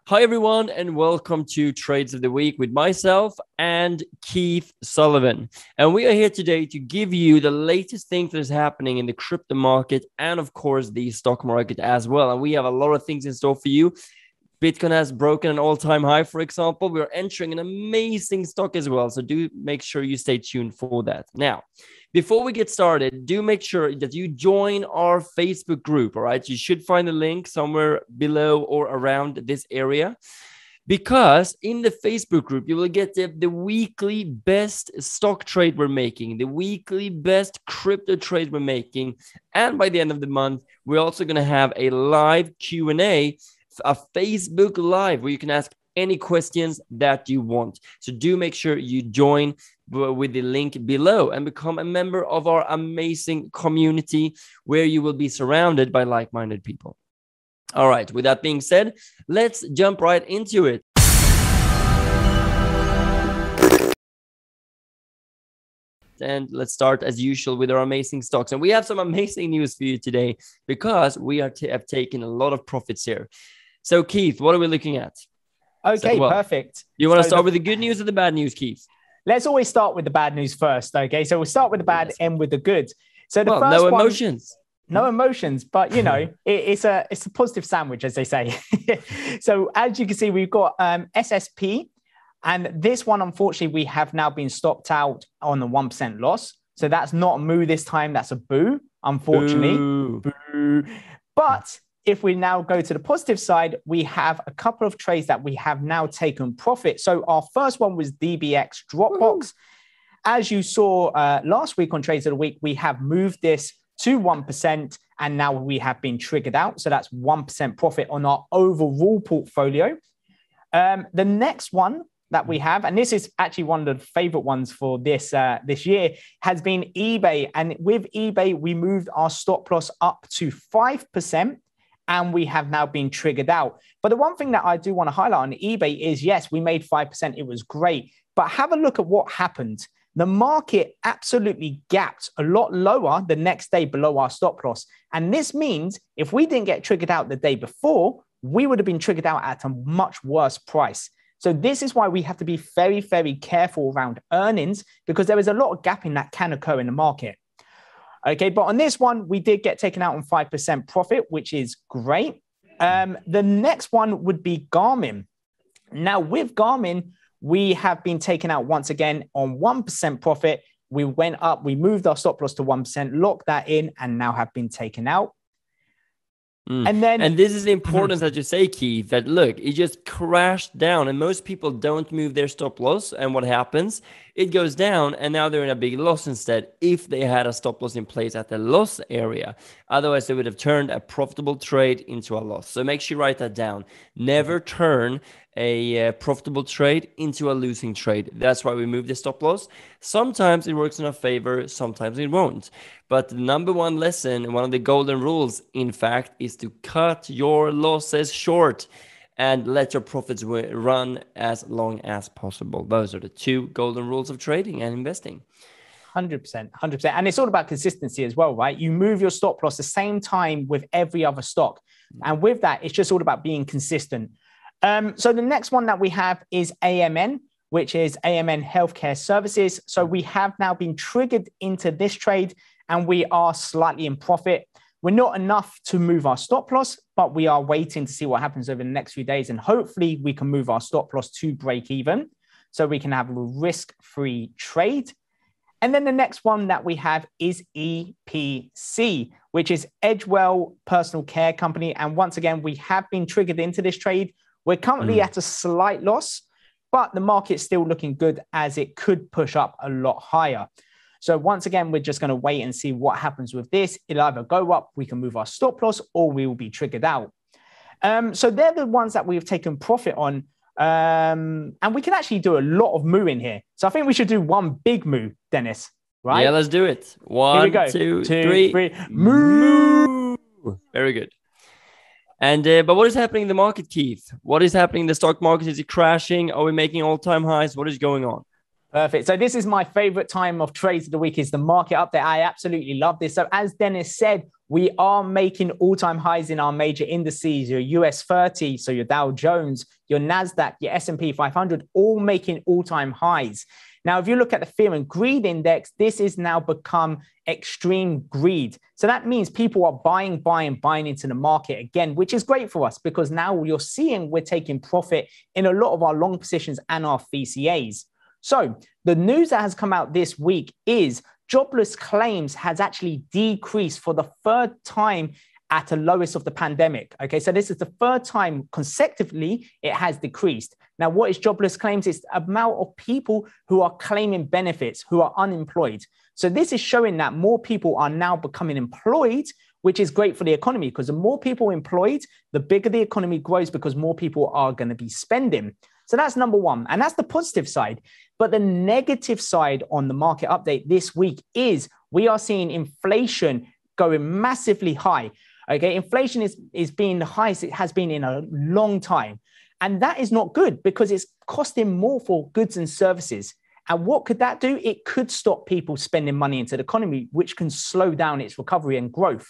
Hi, everyone, and welcome to Trades of the Week with myself and Keith Sullivan. And we are here today to give you the latest thing that is happening in the crypto market and, of course, the stock market as well. And we have a lot of things in store for you. Bitcoin has broken an all-time high, for example. We're entering an amazing stock as well. So do make sure you stay tuned for that. Now, before we get started, do make sure that you join our Facebook group, all right? You should find the link somewhere below or around this area. Because in the Facebook group, you will get the weekly best stock trade we're making, the weekly best crypto trade we're making. And by the end of the month, we're also going to have a live Q&A, a Facebook Live where you can ask any questions that you want. So do make sure you join with the link below and become a member of our amazing community where you will be surrounded by like-minded people. All right, with that being said, let's jump right into it. And let's start as usual with our amazing stocks. And we have some amazing news for you today because we have taken a lot of profits here. So, Keith, what are we looking at? Okay, perfect. You want to start with the good news or the bad news, Keith? Let's always start with the bad news first, okay? So we'll start with the bad, end with the good. So the first no one, emotions. No emotions, but you know, it's a positive sandwich, as they say. So as you can see, we've got SSP, and this one, unfortunately, we have now been stopped out on the 1% loss. So that's not a moo this time, that's a boo, unfortunately. Boo. But if we now go to the positive side, we have a couple of trades that we have now taken profit. So our first one was DBX Dropbox. As you saw last week on Trades of the Week, we have moved this to 1%, and now we have been triggered out. So that's 1% profit on our overall portfolio. The next one that we have, and this is actually one of the favorite ones for this year, has been eBay. And with eBay, we moved our stop loss up to 5%. And we have now been triggered out. But the one thing that I do want to highlight on eBay is, yes, we made 5%. It was great. But have a look at what happened. The market absolutely gapped a lot lower the next day below our stop loss. And this means if we didn't get triggered out the day before, we would have been triggered out at a much worse price. So this is why we have to be very, very careful around earnings, because there is a lot of gapping that can occur in the market. Okay, but on this one, we did get taken out on 5% profit, which is great. The next one would be Garmin. Now, with Garmin, we have been taken out once again on 1% profit. We went up, we moved our stop loss to 1%, locked that in, and now have been taken out. And this is the importance that you say, Keith, that look, it just crashed down and most people don't move their stop loss. And what happens? It goes down and now they're in a big loss instead if they had a stop loss in place at the loss area. Otherwise, they would have turned a profitable trade into a loss. So make sure you write that down. Never turn a profitable trade into a losing trade. That's why we move the stop loss. Sometimes it works in our favor, sometimes it won't. But the number one lesson, one of the golden rules, in fact, is to cut your losses short and let your profits run as long as possible. Those are the two golden rules of trading and investing. 100%. And it's all about consistency as well, right? You move your stop loss the same time with every other stock. And with that, it's just all about being consistent. So the next one that we have is AMN, which is AMN Healthcare Services. So we have now been triggered into this trade and we are slightly in profit. We're not enough to move our stop loss, but we are waiting to see what happens over the next few days. And hopefully we can move our stop loss to break even so we can have a risk-free trade. And then the next one that we have is EPC, which is Edgewell Personal Care Company. And once again, we have been triggered into this trade. We're currently at a slight loss, but the market's still looking good as it could push up a lot higher. So once again, we're just going to wait and see what happens with this. It'll either go up, we can move our stop loss, or we will be triggered out. So they're the ones that we've taken profit on. And we can actually do a lot of moo in here. So I think we should do one big moo, Dennis, right? Yeah, let's do it. One, two, three. Moo! Very good. And but what is happening in the market, Keith? What is happening in the stock market? Is it crashing? Are we making all-time highs? What is going on? Perfect. So this is my favorite time of trades of the week, is the market update. I absolutely love this. So as Dennis said, we are making all-time highs in our major indices, your US 30, so your Dow Jones, your NASDAQ, your S&P 500, all making all-time highs. Now, if you look at the Fear and Greed Index, this is now become extreme greed. So that means people are buying into the market again, which is great for us because now you're seeing we're taking profit in a lot of our long positions and our VCAs. So the news that has come out this week is jobless claims has actually decreased for the third time at the lowest of the pandemic. Okay, so this is the third time consecutively it has decreased. Now, what is jobless claims? It's the amount of people who are claiming benefits, who are unemployed. So this is showing that more people are now becoming employed, which is great for the economy because the more people employed, the bigger the economy grows because more people are going to be spending. So that's number one. And that's the positive side. But the negative side on the market update this week is we are seeing inflation going massively high. Okay, inflation is being the highest it has been in a long time. And that is not good because it's costing more for goods and services. And what could that do? It could stop people spending money into the economy, which can slow down its recovery and growth.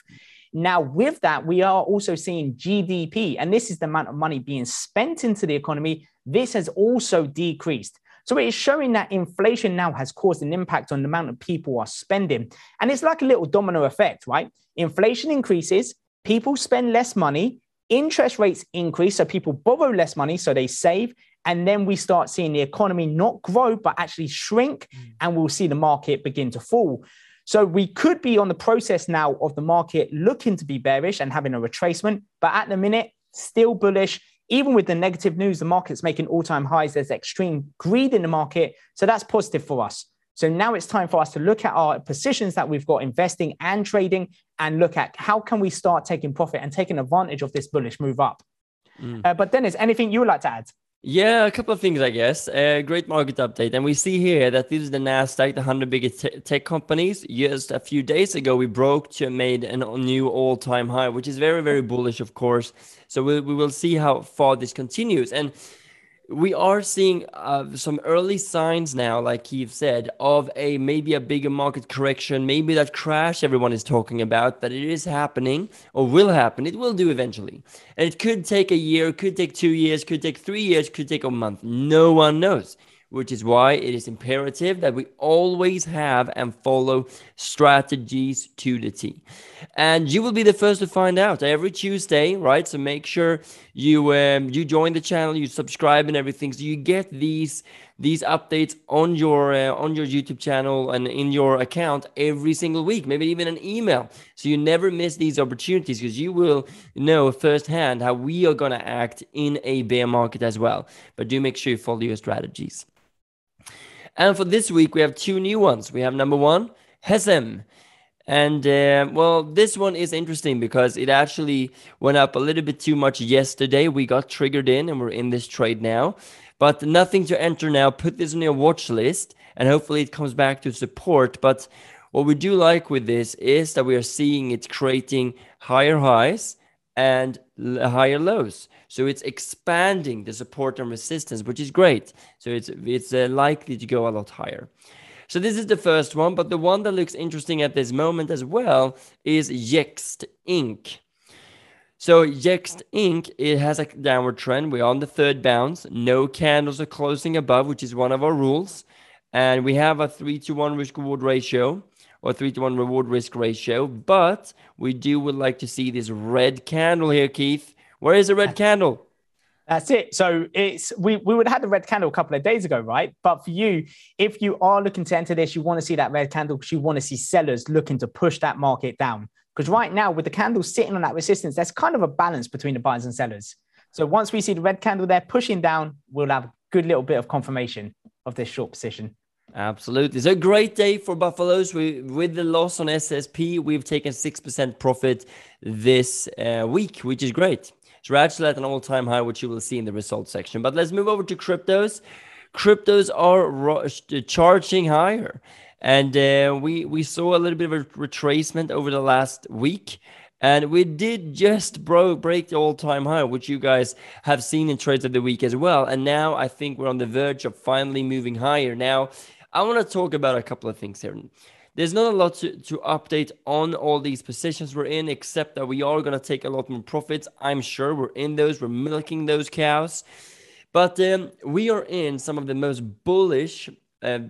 Now, with that, we are also seeing GDP, and this is the amount of money being spent into the economy. This has also decreased. So it is showing that inflation now has caused an impact on the amount of people are spending. And it's like a little domino effect, right? Inflation increases, people spend less money, interest rates increase, so people borrow less money, so they save. And then we start seeing the economy not grow, but actually shrink, and we'll see the market begin to fall. So we could be on the process now of the market looking to be bearish and having a retracement, but at the minute, still bullish. Even with the negative news, the market's making all-time highs. There's extreme greed in the market. So that's positive for us. So now it's time for us to look at our positions that we've got investing and trading and look at how can we start taking profit and taking advantage of this bullish move up. But Dennis, anything you would like to add? Yeah, a couple of things, I guess. Great market update. And we see here that this is the NASDAQ, the 100 biggest tech companies. Just a few days ago, we made a new all-time high, which is very, very bullish, of course. So we will see how far this continues. And we are seeing some early signs now, like Keith said, of maybe a bigger market correction, maybe that crash everyone is talking about, that it is happening or will happen. It will do eventually. And it could take a year, could take 2 years, could take 3 years, could take a month. No one knows, which is why it is imperative that we always have and follow strategies to the T. And you will be the first to find out every Tuesday, right? So make sure you join the channel, you subscribe and everything, so you get these updates on your YouTube channel and in your account every single week, maybe even an email, so you never miss these opportunities, because you will know firsthand how we are going to act in a bear market as well. But do make sure you follow your strategies. And for this week, we have two new ones. We have number one, HESM. And well, this one is interesting because it actually went up a little bit too much yesterday. We got triggered in and we're in this trade now, but nothing to enter now. Put this on your watch list and hopefully it comes back to support. But what we do like with this is that we are seeing it creating higher highs and higher lows. So it's expanding the support and resistance, which is great. So it's likely to go a lot higher. So this is the first one, but the one that looks interesting at this moment as well is Yext Inc. So Yext Inc., it has a downward trend. We're on the third bounce. No candles are closing above, which is one of our rules. And we have a 3-to-1 risk-reward ratio, or 3-to-1 reward-risk ratio. But we would like to see this red candle here, Keith. Where is the red candle? That's it. So we would have had the red candle a couple of days ago, right? But for you, if you are looking to enter this, you want to see that red candle because you want to see sellers looking to push that market down. Because right now, with the candle sitting on that resistance, there's kind of a balance between the buyers and sellers. So once we see the red candle there pushing down, we'll have a good little bit of confirmation of this short position. Absolutely. It's a great day for Buffaloes. With the loss on SSP, we've taken 6% profit this week, which is great. So we're actually at an all-time high, which you will see in the results section. But let's move over to cryptos. Cryptos are charging higher. And we saw a little bit of a retracement over the last week. And we did just break the all-time high, which you guys have seen in Trades of the Week as well. And now I think we're on the verge of finally moving higher. Now, I want to talk about a couple of things here. There's not a lot to update on all these positions we're in, except that we are going to take a lot more profits. I'm sure we're in those. We're milking those cows. But we are in some of the most bullish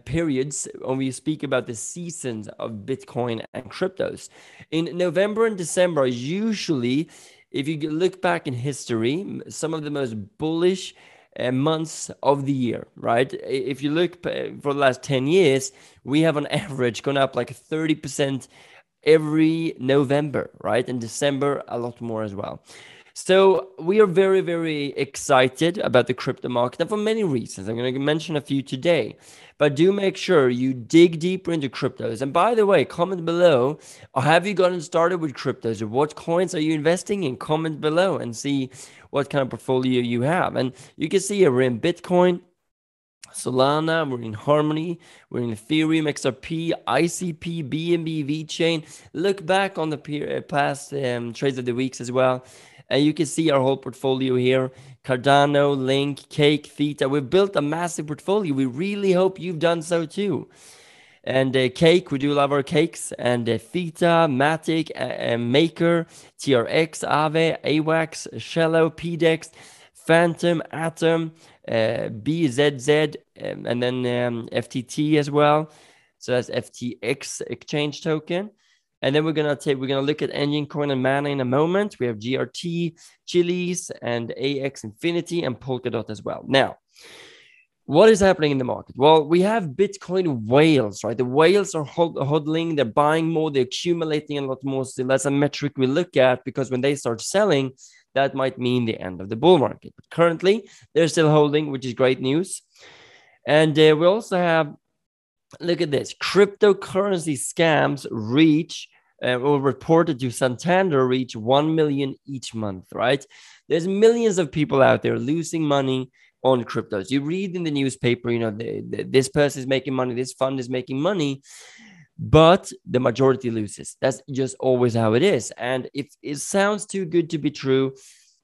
periods when we speak about the seasons of Bitcoin and cryptos. In November and December, usually, if you look back in history, some of the most bullish months of the year, right? If you look for the last 10 years, we have on average gone up like 30% every November, right? And December, a lot more as well. So we are very, very excited about the crypto market, and for many reasons. I'm going to mention a few today, but do make sure you dig deeper into cryptos. And by the way, comment below, have you gotten started with cryptos, or what coins are you investing in? Comment below and see what kind of portfolio you have. And you can see here we're in Bitcoin, Solana, we're in Harmony, we're in Ethereum, XRP, ICP, BNB, VeChain. Look back on the past trades of the weeks as well. And you can see our whole portfolio here. Cardano, Link, Cake, Theta. We've built a massive portfolio. We really hope you've done so too. And Cake, we do love our cakes. And Theta, Matic, Maker, TRX, Aave, AWAX, Shello, PDEX, Phantom, Atom, BZZ, and then FTT as well. So that's FTX exchange token. And then we're gonna look at Engine Coin and Mana in a moment. We have GRT, Chiliz, and AX Infinity, and Polkadot as well. Now, what is happening in the market? Well, we have Bitcoin whales, right? The whales are hodling, they're buying more, they're accumulating a lot more. So that's a metric we look at, because when they start selling, that might mean the end of the bull market. But currently, they're still holding, which is great news. And we also have, look at this, cryptocurrency scams reach, or reported to Santander, reach 1 million each month, right? There's millions of people out there losing money on cryptos. You read in the newspaper, you know, this person is making money, this fund is making money, but the majority loses. That's just always how it is. And if it sounds too good to be true,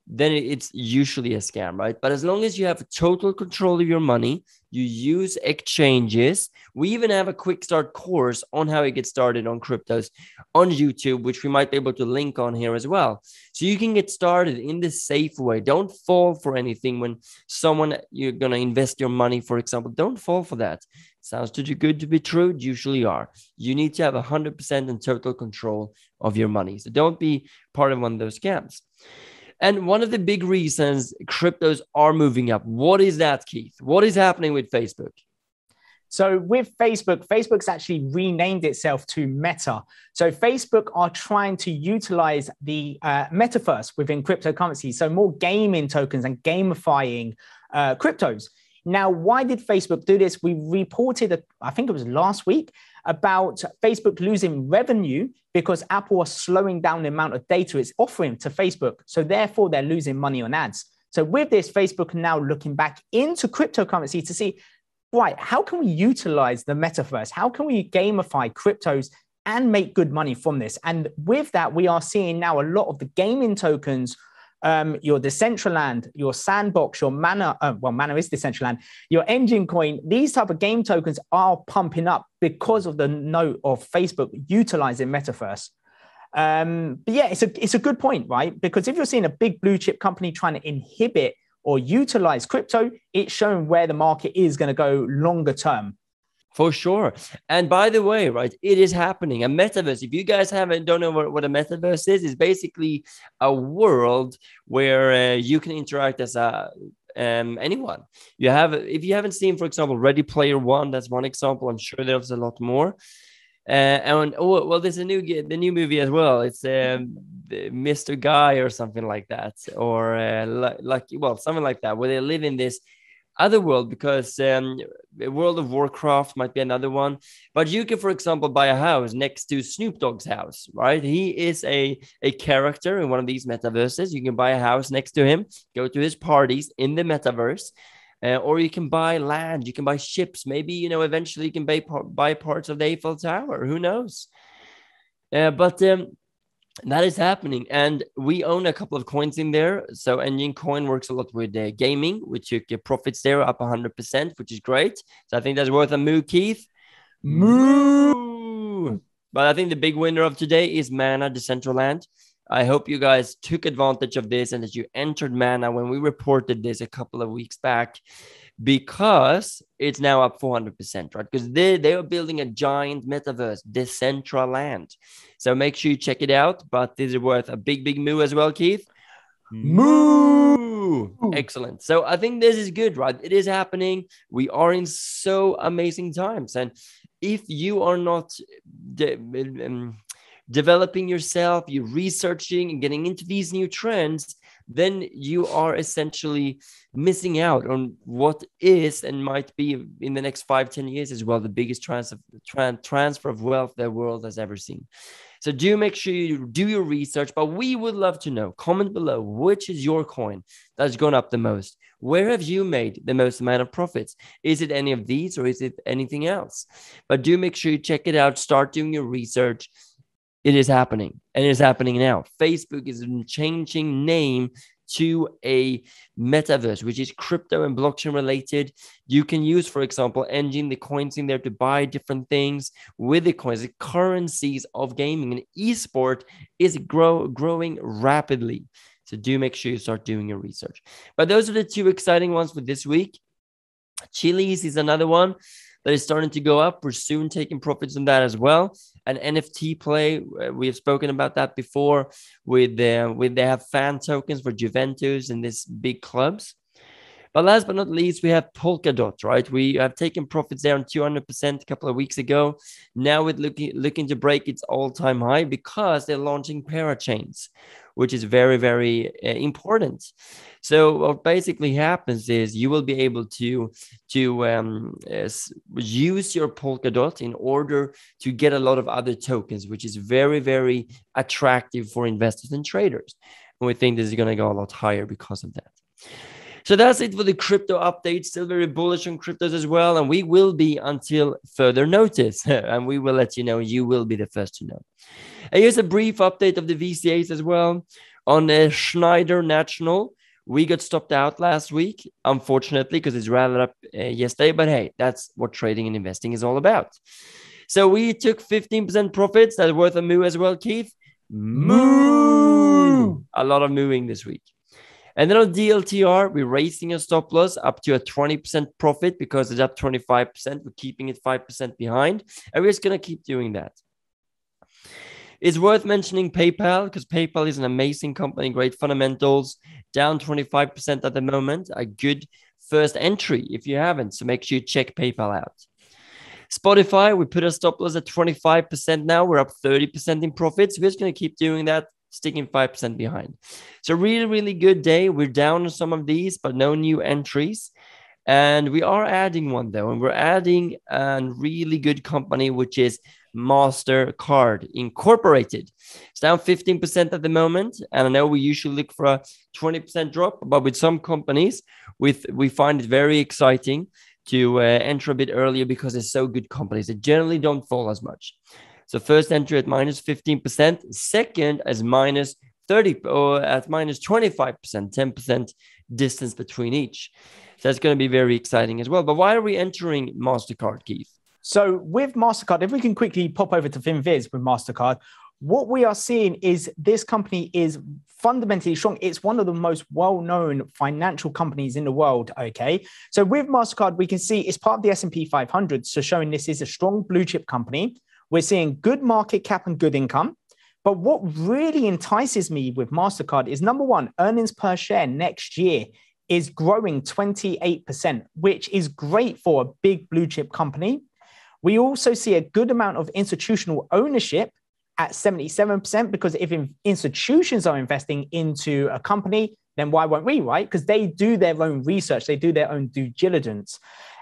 then it's usually a scam, right? But as long as you have total control of your money, you use exchanges. We even have a quick start course on how you get started on cryptos on YouTube, which we might be able to link on here as well. So you can get started in the safe way. Don't fall for anything when you're going to invest your money, for example. Don't fall for that. Sounds too good to be true. It usually are. You need to have 100% and total control of your money. So don't be part of one of those scams. And one of the big reasons cryptos are moving up, what is that, Keith? What is happening with Facebook? So with Facebook, Facebook's actually renamed itself to Meta. So Facebook are trying to utilize the metaverse within cryptocurrency. So more gaming tokens and gamifying cryptos. Now, why did Facebook do this? We reported, I think it was last week, about Facebook losing revenue because Apple was slowing down the amount of data it's offering to Facebook. So therefore, they're losing money on ads. So with this, Facebook are now looking back into cryptocurrency to see, right, how can we utilize the metaverse? How can we gamify cryptos and make good money from this? And with that, we are seeing now a lot of the gaming tokens, your Decentraland, your Sandbox, your Mana, Mana is Decentraland, your Engine Coin, these type of game tokens are pumping up because of the note of Facebook utilizing metaverse. But yeah, it's a good point, right? Because if you're seeing a big blue chip company trying to inhibit or utilize crypto, it's showing where the market is going to go longer term. For sure. And by the way, right, it is happening. A metaverse, if you guys don't know what a metaverse is, it's basically a world where you can interact as anyone. If you haven't seen, for example, Ready Player One, that's one example. I'm sure there's a lot more. There's the new movie as well. It's Mr. Guy or something like that, or something like that, where they live in this other world, because World of Warcraft might be another one. But you can, for example, buy a house next to Snoop Dogg's house, right? He is a character in one of these metaverses. You can buy a house next to him, go to his parties in the metaverse, or you can buy land, you can buy ships. Maybe, eventually you can buy parts of the Eiffel Tower. Who knows? But That is happening. And we own a couple of coins in there. So Engine Coin works a lot with gaming. We took profits there up 100%, which is great. So I think that's worth a moo, Keith. Moo! But I think the big winner of today is Mana Decentraland. I hope you guys took advantage of this and that you entered Mana when we reported this a couple of weeks back, because it's now up 400%, right? Because they are building a giant metaverse, Decentraland. So make sure you check it out. But this is worth a big moo as well, Keith. Moo! Excellent. So I think this is good, right? It is happening. We are in so amazing times. And if you are not developing yourself, you're researching and getting into these new trends, then you are essentially missing out on what is and might be in the next 5-10 years as well the biggest transfer of wealth the world has ever seen. So do make sure you do your research, but we would love to know, comment below, which is your coin that's gone up the most? Where have you made the most amount of profits? Is it any of these or is it anything else? But do make sure you check it out, start doing your research. It is happening, and it is happening now. Facebook is changing name to a metaverse, which is crypto and blockchain related. You can use, for example, Engine, the coins in there to buy different things with the coins, the currencies of gaming, and esport is growing rapidly. So do make sure you start doing your research. But those are the two exciting ones for this week. Chili's is another one that is starting to go up. We're soon taking profits on that as well. An NFT play, we have spoken about that before with they have fan tokens for Juventus and these big clubs. But last but not least, we have Polkadot, right? We have taken profits there on 200% a couple of weeks ago. Now we're looking to break its all-time high because they're launching parachains, which is very, very important. So what basically happens is you will be able to use your Polkadot in order to get a lot of other tokens, which is very, very attractive for investors and traders. And we think this is going to go a lot higher because of that. So that's it for the crypto update. Still very bullish on cryptos as well. And we will be until further notice. And we will let you know. You will be the first to know. And here's a brief update of the VCAs as well. On Schneider National, we got stopped out last week, unfortunately, because it's rallied up yesterday. But hey, that's what trading and investing is all about. So we took 15% profits. That's worth a moo as well, Keith. Moo! A lot of mooing this week. And then on DLTR, we're raising a stop loss up to a 20% profit because it's up 25%. We're keeping it 5% behind. And we're just going to keep doing that. It's worth mentioning PayPal because PayPal is an amazing company, great fundamentals, down 25% at the moment. A good first entry if you haven't. So make sure you check PayPal out. Spotify, we put a stop loss at 25% now. We're up 30% in profits. We're just going to keep doing that, sticking 5% behind. So really, really good day. We're down on some of these, but no new entries. And we are adding one though, and we're adding a really good company, which is MasterCard Incorporated. It's down 15% at the moment. And I know we usually look for a 20% drop, but with some companies, we find it very exciting to enter a bit earlier because they're so good companies. They generally don't fall as much. So first entry at minus 15%, second as minus 30 or at minus 25%, 10% distance between each. So that's going to be very exciting as well. But why are we entering MasterCard, Keith? So with MasterCard, if we can quickly pop over to FinViz with MasterCard, what we are seeing is this company is fundamentally strong. It's one of the most well-known financial companies in the world, okay? So with MasterCard, we can see it's part of the S&P 500, so showing this is a strong blue chip company. We're seeing good market cap and good income. But what really entices me with MasterCard is, number one, earnings per share next year is growing 28%, which is great for a big blue chip company. We also see a good amount of institutional ownership at 77%, because if institutions are investing into a company, then why won't we, right? Because they do their own research, they do their own due diligence.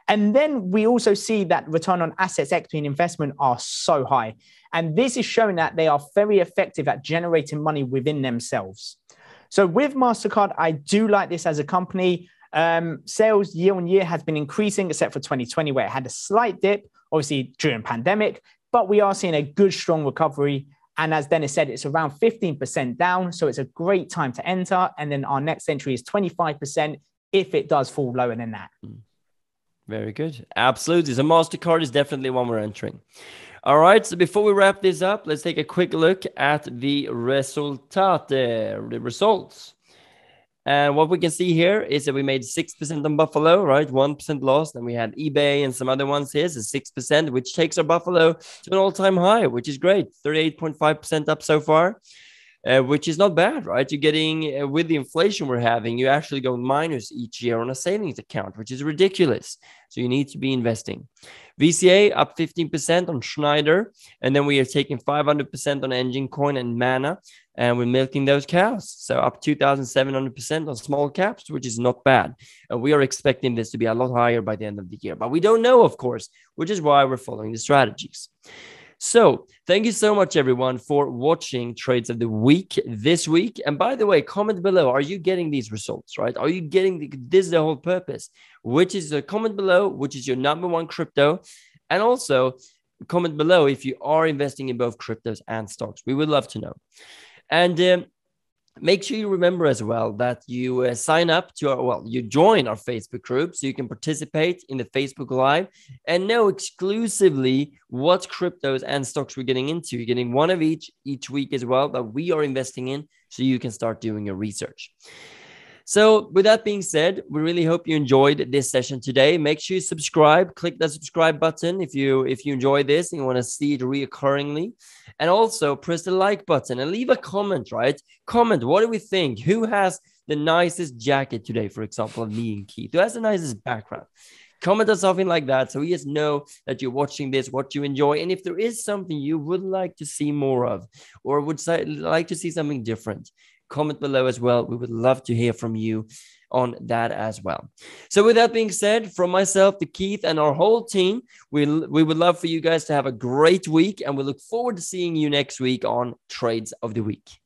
And then we also see that return on assets, equity, and investment are so high. And this is showing that they are very effective at generating money within themselves. So with MasterCard, I do like this as a company. Sales year on year has been increasing, except for 2020, where it had a slight dip, obviously during pandemic. But we are seeing a good, strong recovery. And as Dennis said, it's around 15% down. So it's a great time to enter. And then our next entry is 25% if it does fall lower than that. Very good. Absolutely. So MasterCard is definitely one we're entering. All right. So before we wrap this up, let's take a quick look at the results. And what we can see here is that we made 6% on Buffalo, right? 1% loss. Then we had eBay and some other ones here. So 6%, which takes our Buffalo to an all-time high, which is great. 38.5% up so far, which is not bad, right? You're getting, with the inflation we're having, you actually go minus each year on a savings account, which is ridiculous. So you need to be investing. VCA up 15% on Schneider. And then we are taking 500% on Engine Coin and Mana. And we're milking those cows. So up 2,700% on small caps, which is not bad. And we are expecting this to be a lot higher by the end of the year. But we don't know, of course, which is why we're following the strategies. So thank you so much, everyone, for watching Trades of the Week this week. And by the way, comment below. Are you getting these results, right? Are you getting this is the whole purpose? Which is the comment below, which is your number one crypto. And also comment below if you are investing in both cryptos and stocks. We would love to know. And make sure you remember as well that you sign up to you join our Facebook group so you can participate in the Facebook Live and know exclusively what cryptos and stocks we're getting into. You're getting one of each week as well that we are investing in so you can start doing your research. So with that being said, we really hope you enjoyed this session today. Make sure you subscribe, click that subscribe button if you enjoy this and you want to see it reoccurringly. And also press the like button and leave a comment, right? Comment, what do we think? Who has the nicest jacket today, for example, of me and Keith? Who has the nicest background? Comment on something like that so we just know that you're watching this, what you enjoy. And if there is something you would like to see more of or would like to see something different, comment below as well. We would love to hear from you on that as well. So with that being said, from myself to Keith and our whole team, we would love for you guys to have a great week, and we look forward to seeing you next week on Trades of the Week.